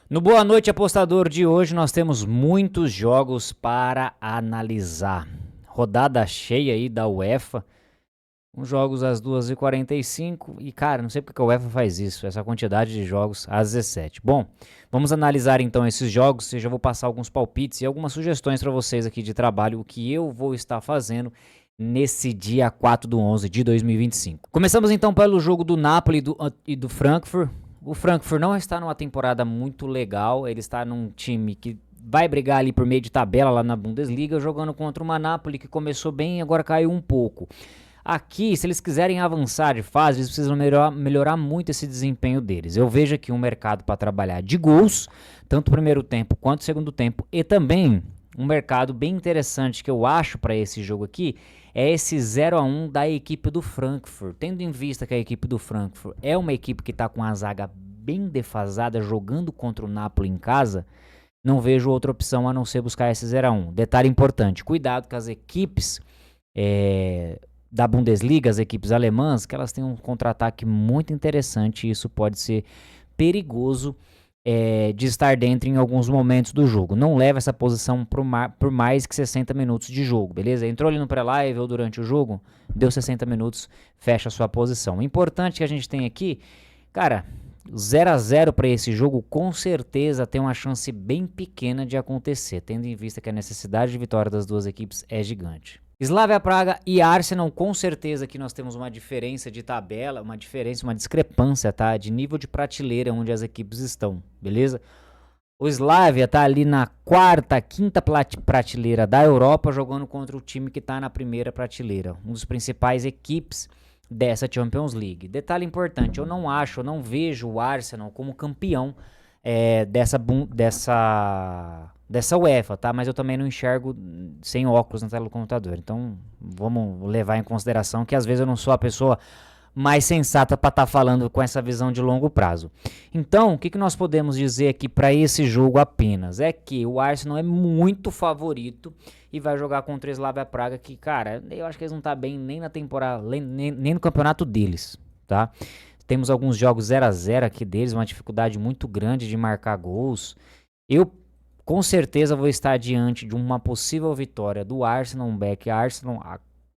No Boa Noite Apostador de hoje nós temos muitos jogos para analisar. Rodada cheia aí da UEFA, uns jogos às 2h45 e cara, não sei porque a UEFA faz isso, essa quantidade de jogos às 17. Bom, vamos analisar então esses jogos, eu já vou passar alguns palpites e algumas sugestões para vocês aqui de trabalho, o que eu vou estar fazendo nesse dia 4/11 de 2025. Começamos então pelo jogo do Napoli e do Frankfurt. O Frankfurt não está numa temporada muito legal, ele está num time que vai brigar ali por meio de tabela lá na Bundesliga, jogando contra uma Napoli que começou bem e agora caiu um pouco. Aqui, se eles quiserem avançar de fase, eles precisam melhorar muito esse desempenho deles. Eu vejo aqui um mercado para trabalhar de gols, tanto primeiro tempo quanto segundo tempo, e também um mercado bem interessante que eu acho para esse jogo aqui é esse 0-1 da equipe do Frankfurt. Tendo em vista que a equipe do Frankfurt é uma equipe que está com a zaga bem defasada, jogando contra o Napoli em casa, não vejo outra opção a não ser buscar esse 0-1. Detalhe importante, cuidado com as equipes da Bundesliga, as equipes alemãs, que elas têm um contra-ataque muito interessante e isso pode ser perigoso de estar dentro em alguns momentos do jogo. Não leva essa posição por mais que 60 minutos de jogo, beleza? Entrou ali no pré-live ou durante o jogo, deu 60 minutos, fecha a sua posição. O importante que a gente tem aqui, cara, 0-0 para esse jogo com certeza tem uma chance bem pequena de acontecer, tendo em vista que a necessidade de vitória das duas equipes é gigante. Slavia Praga e Arsenal, com certeza que nós temos uma diferença de tabela, uma discrepância, tá? De nível de prateleira onde as equipes estão, beleza? O Slavia tá ali na quarta, quinta prateleira da Europa, jogando contra o time que tá na primeira prateleira, um dos principais equipes dessa Champions League. Detalhe importante, eu não vejo o Arsenal como campeão dessa UEFA, tá? Mas eu também não enxergo sem óculos na tela do computador. Então, vamos levar em consideração que às vezes eu não sou a pessoa mais sensata para estar falando com essa visão de longo prazo. Então, o que nós podemos dizer aqui para esse jogo apenas? É que o Arsenal é muito favorito e vai jogar contra o Slavia Praga, que, cara, eu acho que eles não estão bem nem na temporada, nem no campeonato deles, tá? Temos alguns jogos 0-0 aqui deles, uma dificuldade muito grande de marcar gols. Eu com certeza vou estar diante de uma possível vitória do Arsenal, um back Arsenal,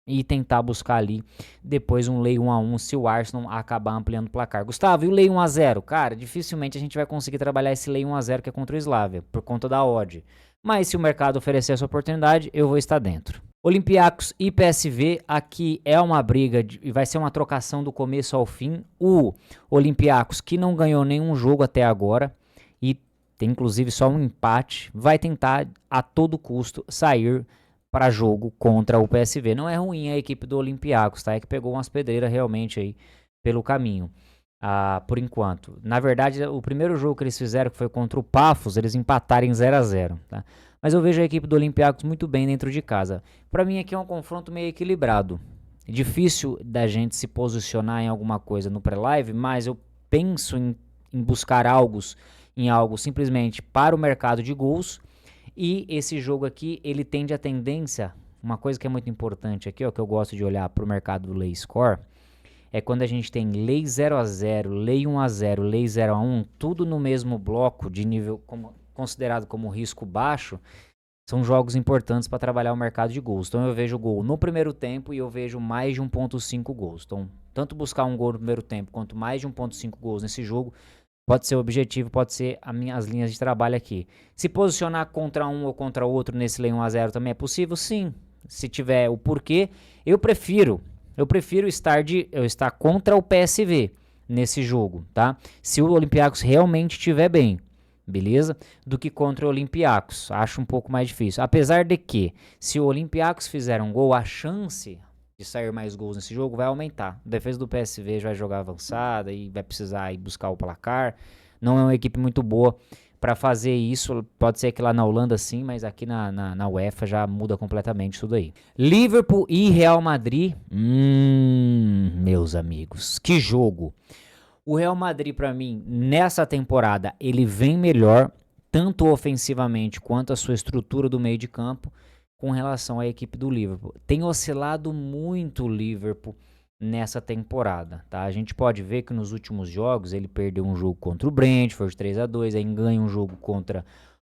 e tentar buscar ali depois um lei 1-1 se o Arsenal acabar ampliando o placar. Gustavo, e o lei 1-0? Cara, dificilmente a gente vai conseguir trabalhar esse lei 1-0 que é contra o Slavia, por conta da odd. Mas se o mercado oferecer essa oportunidade, eu vou estar dentro. Olympiacos e PSV, aqui é uma briga e vai ser uma trocação do começo ao fim. O Olympiacos, que não ganhou nenhum jogo até agora e tem inclusive só um empate, vai tentar a todo custo sair para jogo contra o PSV. Não é ruim a equipe do Olympiacos, tá? É que pegou umas pedreiras realmente aí pelo caminho, por enquanto. Na verdade, o primeiro jogo que eles fizeram, que foi contra o Pafos, eles empataram em 0-0, tá? Mas eu vejo a equipe do Olympiacos muito bem dentro de casa. Para mim aqui é um confronto meio equilibrado. Difícil da gente se posicionar em alguma coisa no pré-live, mas eu penso em buscar algo simplesmente para o mercado de gols. E esse jogo aqui, ele tende a tendência, uma coisa que é muito importante aqui, ó, que eu gosto de olhar para o mercado do lay score, é quando a gente tem lei 0-0, lei 1-0, lei 0-1, tudo no mesmo bloco de nível considerado como risco baixo, são jogos importantes para trabalhar o mercado de gols. Então eu vejo gol no primeiro tempo e eu vejo mais de 1.5 gols. Então, tanto buscar um gol no primeiro tempo quanto mais de 1.5 gols nesse jogo, pode ser o objetivo, pode ser as linhas de trabalho aqui. Se posicionar contra um ou contra outro nesse lei 1-0 também é possível? Sim. Se tiver o porquê, eu prefiro estar contra o PSV nesse jogo, tá? Se o Olympiacos realmente estiver bem, beleza? Do que contra o Olympiacos. Acho um pouco mais difícil. Apesar de que, se o Olympiacos fizer um gol, a chance de sair mais gols nesse jogo vai aumentar. A defesa do PSV vai jogar avançada e vai precisar ir buscar o placar. Não é uma equipe muito boa para fazer isso. Pode ser que lá na Holanda sim, mas aqui na UEFA já muda completamente tudo aí. Liverpool e Real Madrid. Meus amigos, que jogo! O Real Madrid, para mim, nessa temporada, ele vem melhor, tanto ofensivamente quanto a sua estrutura do meio de campo, com relação à equipe do Liverpool. Tem oscilado muito o Liverpool nessa temporada, tá? A gente pode ver que nos últimos jogos ele perdeu um jogo contra o Brentford 3-2, aí ganha um jogo contra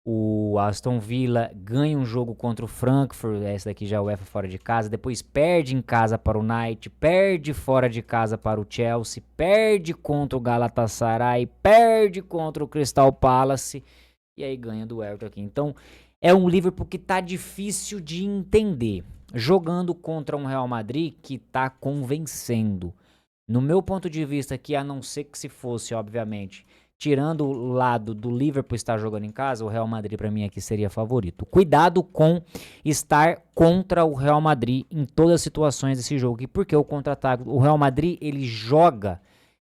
o Aston Villa, ganha um jogo contra o Frankfurt, essa daqui já é o UEFA fora de casa, depois perde em casa para o United, perde fora de casa para o Chelsea, perde contra o Galatasaray, perde contra o Crystal Palace e aí ganha do Everton aqui. Então é um Liverpool que tá difícil de entender, jogando contra um Real Madrid que tá convencendo. No meu ponto de vista aqui, a não ser que se fosse, obviamente, tirando o lado do Liverpool estar jogando em casa, o Real Madrid para mim aqui seria favorito. Cuidado com estar contra o Real Madrid em todas as situações desse jogo aqui, porque o contra-ataque, o Real Madrid, ele joga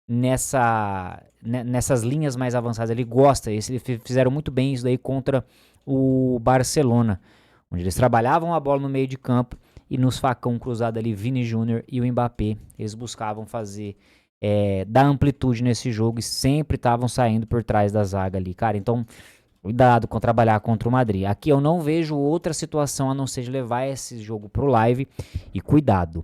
nessas linhas mais avançadas, ele gosta, eles fizeram muito bem isso daí contra o Barcelona, onde eles trabalhavam a bola no meio de campo e nos facão cruzado ali, Vini Júnior e o Mbappé, eles buscavam fazer dar amplitude nesse jogo e sempre estavam saindo por trás da zaga ali, cara. Então, cuidado com trabalhar contra o Madrid. Aqui eu não vejo outra situação a não ser de levar esse jogo pro live e cuidado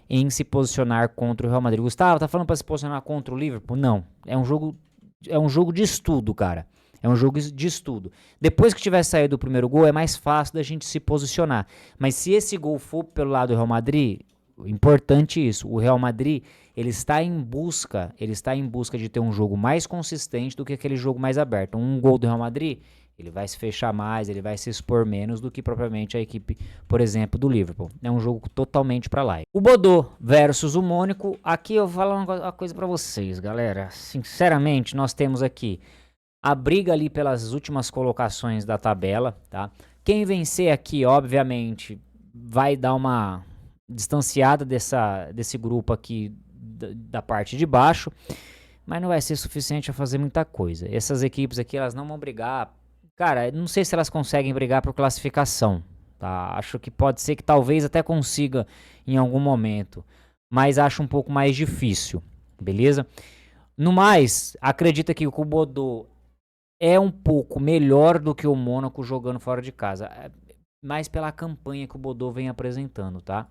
em se posicionar contra o Real Madrid. Gustavo, tá falando para se posicionar contra o Liverpool? Não, é um jogo de estudo, cara. É um jogo de estudo. Depois que tiver saído o primeiro gol, é mais fácil da gente se posicionar. Mas se esse gol for pelo lado do Real Madrid, importante isso, o Real Madrid ele está em busca de ter um jogo mais consistente do que aquele jogo mais aberto. Um gol do Real Madrid, ele vai se fechar mais, ele vai se expor menos do que propriamente a equipe, por exemplo, do Liverpool. É um jogo totalmente para lá. O Bordeaux versus o Mônaco, aqui eu vou falar uma coisa para vocês, galera. Sinceramente, nós temos aqui a briga ali pelas últimas colocações da tabela, tá? Quem vencer aqui, obviamente, vai dar uma distanciada desse grupo aqui da parte de baixo, mas não vai ser suficiente a fazer muita coisa. Essas equipes aqui, elas não vão brigar, cara, não sei se elas conseguem brigar por classificação, tá? Acho que pode ser que talvez até consiga em algum momento, mas acho um pouco mais difícil, beleza? No mais, acredita que o Bordeaux é um pouco melhor do que o Mônaco jogando fora de casa, mais pela campanha que o Bordeaux vem apresentando, tá?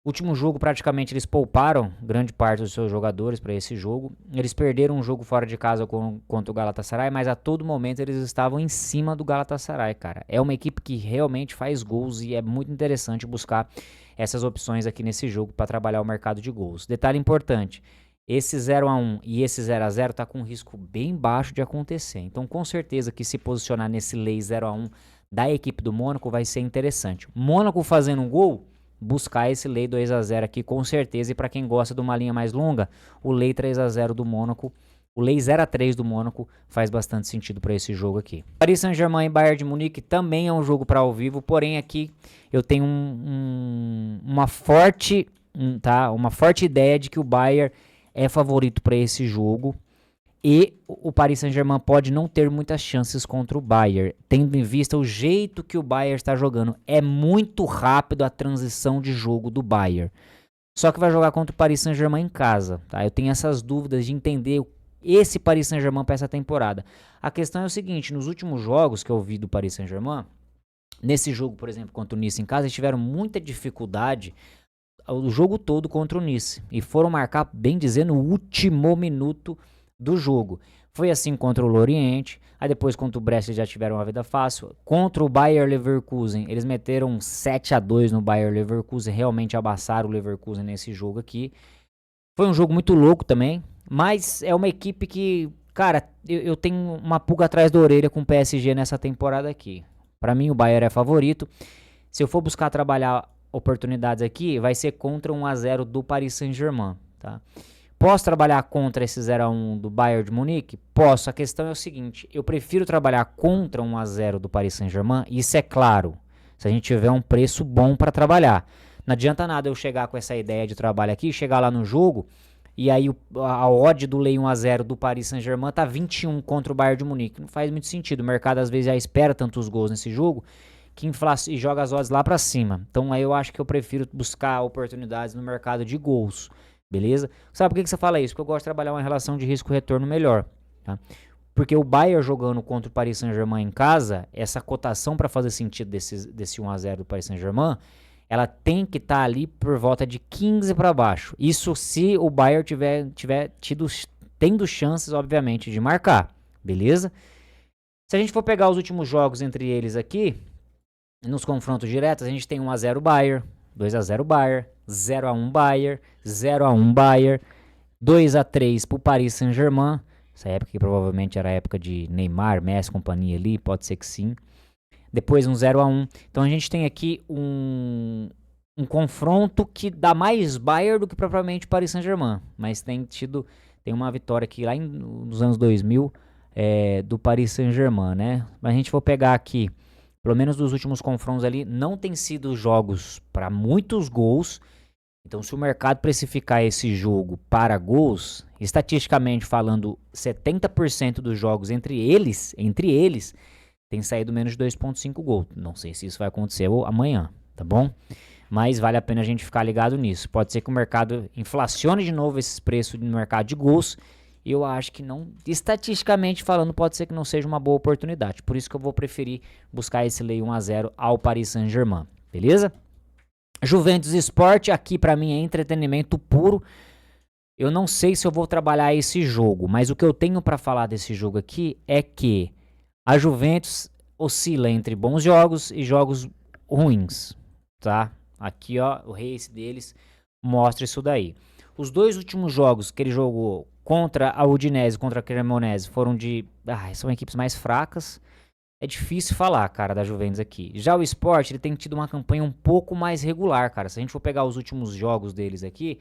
Último jogo, praticamente, eles pouparam grande parte dos seus jogadores para esse jogo. Eles perderam um jogo fora de casa contra o Galatasaray, mas a todo momento eles estavam em cima do Galatasaray, cara. É uma equipe que realmente faz gols e é muito interessante buscar essas opções aqui nesse jogo para trabalhar o mercado de gols. Detalhe importante, esse 0-1 e esse 0-0 tá com um risco bem baixo de acontecer. Então, com certeza que se posicionar nesse lei 0-1 da equipe do Mônaco vai ser interessante. Mônaco fazendo um gol, buscar esse lei 2-0 aqui com certeza, e para quem gosta de uma linha mais longa, o lei 3-0 do Mônaco, o lei 0-3 do Mônaco faz bastante sentido para esse jogo aqui. Paris Saint-Germain e Bayern de Munique também é um jogo para ao vivo, porém aqui eu tenho uma forte ideia de que o Bayern é favorito para esse jogo. E o Paris Saint-Germain pode não ter muitas chances contra o Bayern, tendo em vista o jeito que o Bayern está jogando. É muito rápido a transição de jogo do Bayern. Só que vai jogar contra o Paris Saint-Germain em casa, tá? Eu tenho essas dúvidas de entender esse Paris Saint-Germain para essa temporada. A questão é o seguinte, nos últimos jogos que eu vi do Paris Saint-Germain, nesse jogo, por exemplo, contra o Nice em casa, eles tiveram muita dificuldade o jogo todo contra o Nice. E foram marcar, bem dizendo, o último minuto do jogo. Foi assim contra o Lorient, aí depois contra o Brest eles já tiveram uma vida fácil. Contra o Bayer Leverkusen, eles meteram 7-2 no Bayer Leverkusen, realmente amassaram o Leverkusen nesse jogo aqui. Foi um jogo muito louco também, mas é uma equipe que, cara, eu tenho uma pulga atrás da orelha com o PSG nessa temporada aqui. Pra mim o Bayer é favorito. Se eu for buscar trabalhar oportunidades aqui, vai ser contra 1-0 do Paris Saint-Germain, tá? Posso trabalhar contra esse 0-1 do Bayern de Munique? Posso. A questão é o seguinte, eu prefiro trabalhar contra 1-0 do Paris Saint-Germain, isso é claro, se a gente tiver um preço bom para trabalhar. Não adianta nada eu chegar com essa ideia de trabalho aqui, chegar lá no jogo, e aí a odd do lei 1-0 do Paris Saint-Germain tá 21 contra o Bayern de Munique. Não faz muito sentido, o mercado às vezes já espera tantos gols nesse jogo, que e joga as odds lá para cima. Então aí eu acho que eu prefiro buscar oportunidades no mercado de gols. Beleza? Sabe por que você fala isso? Porque eu gosto de trabalhar uma relação de risco-retorno melhor. Tá? Porque o Bayern jogando contra o Paris Saint-Germain em casa, essa cotação para fazer sentido desse 1-0 do Paris Saint-Germain, ela tem que estar ali por volta de 15 para baixo. Isso se o Bayern tiver tendo chances, obviamente, de marcar, beleza? Se a gente for pegar os últimos jogos entre eles aqui, nos confrontos diretos, a gente tem 1-0 Bayern, 2-0 Bayern, 0-1 Bayern, 0-1 Bayern, 2-3 pro Paris Saint-Germain. Essa época que provavelmente era a época de Neymar, Messi, companhia ali, pode ser que sim. Depois um 0-1. Então a gente tem aqui um confronto que dá mais Bayern do que propriamente Paris Saint-Germain. Mas tem uma vitória aqui lá nos anos 2000 do Paris Saint-Germain, né? Mas a gente for pegar aqui, pelo menos dos últimos confrontos ali, não tem sido jogos para muitos gols. Então, se o mercado precificar esse jogo para gols, estatisticamente falando, 70% dos jogos entre eles, tem saído menos de 2,5 gols. Não sei se isso vai acontecer amanhã, tá bom? Mas vale a pena a gente ficar ligado nisso. Pode ser que o mercado inflacione de novo esses preços no mercado de gols. E eu acho que não, estatisticamente falando, pode ser que não seja uma boa oportunidade. Por isso que eu vou preferir buscar esse lei 1-0 ao Paris Saint-Germain, beleza? Juventus Sport, aqui pra mim é entretenimento puro. Eu não sei se eu vou trabalhar esse jogo, mas o que eu tenho pra falar desse jogo aqui é que a Juventus oscila entre bons jogos e jogos ruins, tá? Aqui, ó, o race deles mostra isso daí. Os dois últimos jogos que ele jogou contra a Udinese e contra a Cremonese foram são equipes mais fracas. É difícil falar, cara, da Juventus aqui. Já o Sport, ele tem tido uma campanha um pouco mais regular, cara. Se a gente for pegar os últimos jogos deles aqui,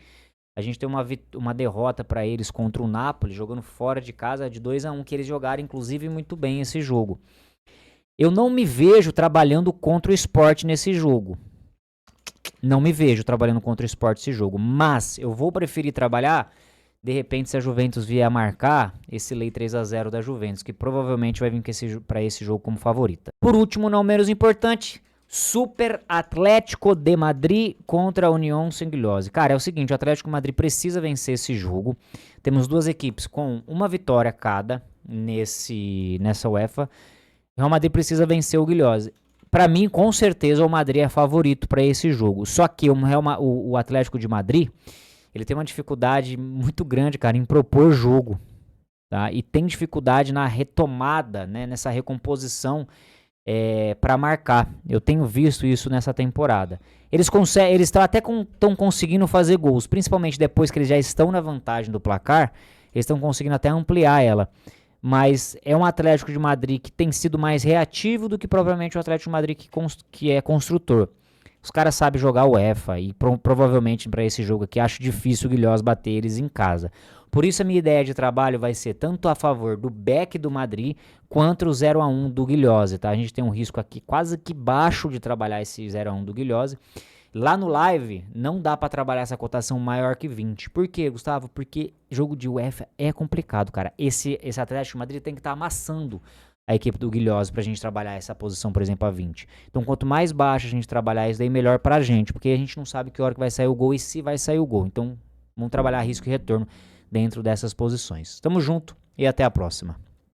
a gente tem uma derrota pra eles contra o Napoli, jogando fora de casa de 2-1, que eles jogaram, inclusive, muito bem esse jogo. Eu não me vejo trabalhando contra o Sport nesse jogo. Não me vejo trabalhando contra o Sport nesse jogo. Mas eu vou preferir trabalhar, de repente, se a Juventus vier a marcar, esse lei 3-0 da Juventus, que provavelmente vai vir para esse jogo como favorita. Por último, não menos importante, Super Atlético de Madrid contra a União Saint-Gilloise. Cara, é o seguinte, o Atlético de Madrid precisa vencer esse jogo. Temos duas equipes com uma vitória cada nessa UEFA. O Real Madrid precisa vencer o Gilloise. Para mim, com certeza, o Madrid é favorito para esse jogo. Só que o Atlético de Madrid, ele tem uma dificuldade muito grande, cara, em propor jogo, tá? E tem dificuldade na retomada, né, nessa recomposição para marcar. Eu tenho visto isso nessa temporada. Eles estão conseguindo fazer gols, principalmente depois que eles já estão na vantagem do placar, eles estão conseguindo até ampliar ela. Mas é um Atlético de Madrid que tem sido mais reativo do que propriamente o Atlético de Madrid que é construtor. Os caras sabem jogar o UEFA e provavelmente para esse jogo aqui acho difícil o Guilhoz bater eles em casa. Por isso a minha ideia de trabalho vai ser tanto a favor do back do Madrid quanto o 0-1 do Guilhoz, tá? A gente tem um risco aqui quase que baixo de trabalhar esse 0-1 do Guilhoz. Lá no live não dá pra trabalhar essa cotação maior que 20. Por quê, Gustavo? Porque jogo de UEFA é complicado, cara. Esse Atlético de Madrid tem que estar amassando a equipe do Guilhoz pra gente trabalhar essa posição, por exemplo, a 20. Então, quanto mais baixo a gente trabalhar isso daí, melhor pra gente, porque a gente não sabe que hora que vai sair o gol e se vai sair o gol. Então, vamos trabalhar risco e retorno dentro dessas posições. Tamo junto e até a próxima.